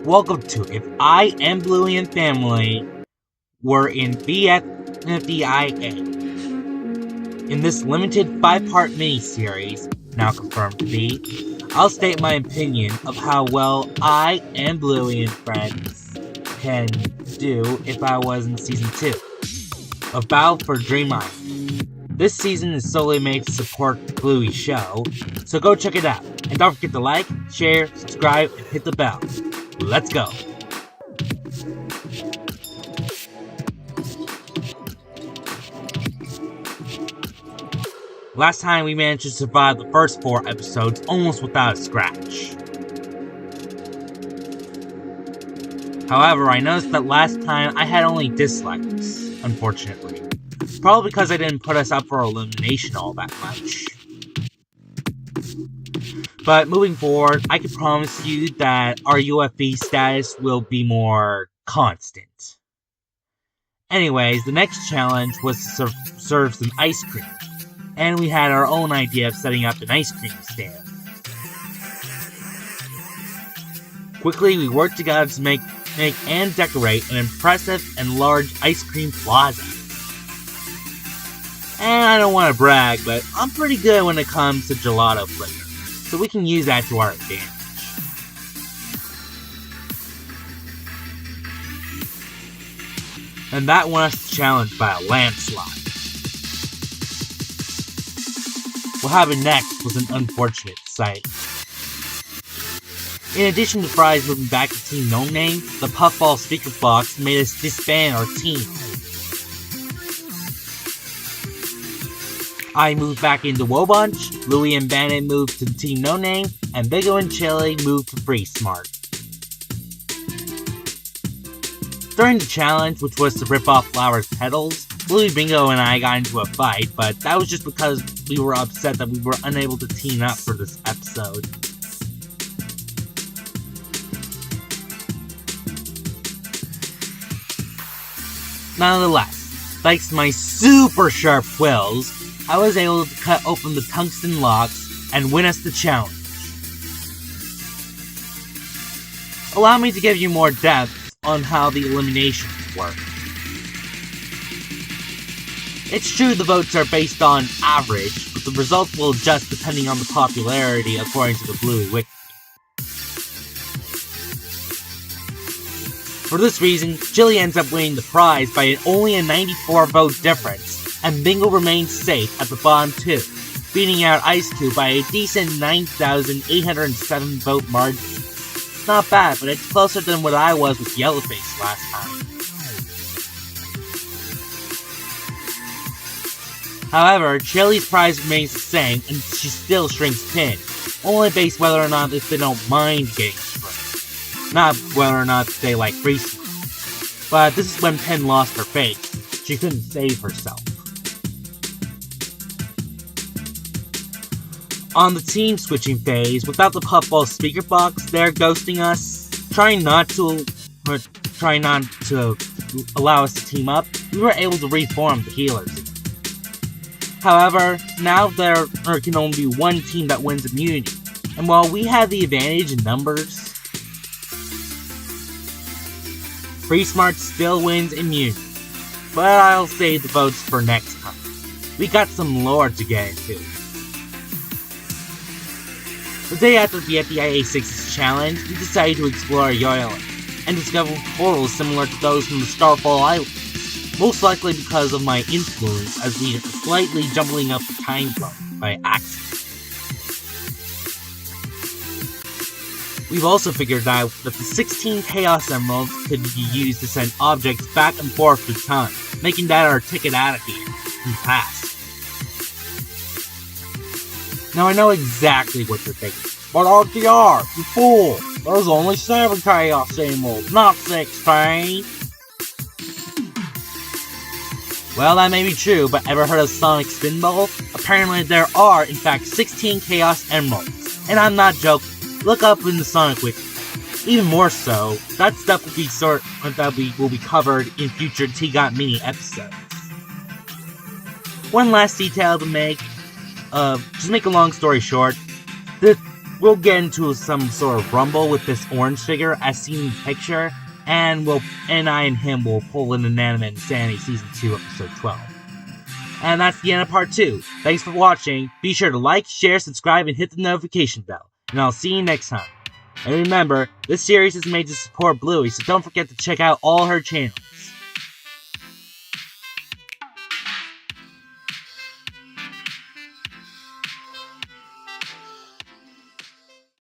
Welcome to If I and Bluey and Family Were in BFDIA. In this limited 5-part mini-series, now confirmed to be, I'll state my opinion of how well I and Bluey and friends can do if I was in Season 2 of Battle for Dream Island. This season is solely made to support Bluey's show, so go check it out. And don't forget to like, share, subscribe, and hit the bell. Let's go! Last time we managed to survive the first 4 episodes almost without a scratch. However, I noticed that last time I had only dislikes, unfortunately. Probably because I didn't put us up for elimination all that much. But moving forward, I can promise you that our UFB status will be more constant. Anyways, the next challenge was to serve some ice cream. And we had our own idea of setting up an ice cream stand. Quickly, we worked together to make and decorate an impressive and large ice cream plaza. And I don't want to brag, but I'm pretty good when it comes to gelato flavor. So we can use that to our advantage. And that won us the challenge by a landslide. What happened next was an unfortunate sight. In addition to Fries moving back to Team No Name, the Puffball speaker box made us disband our team. I moved back into Wobunch, Louie and Bandit moved to Team No Name, and Bigo and Chili moved to Free Smart. During the challenge, which was to rip off Flower's petals, Bluey, Bingo, and I got into a fight, but that was just because we were upset that we were unable to team up for this episode. Nonetheless, thanks to my super sharp quills, I was able to cut open the tungsten locks and win us the challenge. Allow me to give you more depth on how the eliminations work. It's true the votes are based on average, but the results will adjust depending on the popularity according to the Bluey Wiki. For this reason, Chili ends up winning the prize by only a 94-vote difference, and Bingo remains safe at the bottom 2, beating out Ice Cube by a decent 9,807 vote margin. It's not bad, but it's closer than what I was with Yellowface last time. However, Chili's prize remains the same, and she still shrinks Pin, only based whether or not they don't mind getting shrunk, not whether or not they like Free Smart. But this is when Pin lost her face. She couldn't save herself. On the team switching phase, without the Puffball speaker box, they're ghosting us, trying not to allow us to team up. We were able to reform the healers again. However, now there can only be one team that wins immunity, and while we had the advantage in numbers, Free Smart still wins immunity. But I'll save the votes for next time. We got some lore to get into. The day after the BFDIA 6's challenge, we decided to explore Yoyland and discover portals similar to those from the Starfall Islands, most likely because of my influence as we are slightly jumbling up the time zone by accident. We've also figured out that the 16 Chaos Emeralds could be used to send objects back and forth through time, making that our ticket out of here in the past. Now I know exactly what you're thinking. But RTR, you fool! There's only 7 Chaos Emeralds, not 16! Well, that may be true, but ever heard of Sonic Spinball? Apparently there are, in fact, 16 Chaos Emeralds. And I'm not joking. Look up in the Sonic Wiki. Even more so, that stuff will be covered in future T-Got Mini episodes. One last detail to make. Just make a long story short, the we'll get into some sort of rumble with this orange figure as seen in the picture, and I and him will pull an Inanimate Insanity Season 2, Episode 12. And that's the end of Part 2. Thanks for watching. Be sure to like, share, subscribe, and hit the notification bell. And I'll see you next time. And remember, this series is made to support Bluey, so don't forget to check out all her channels.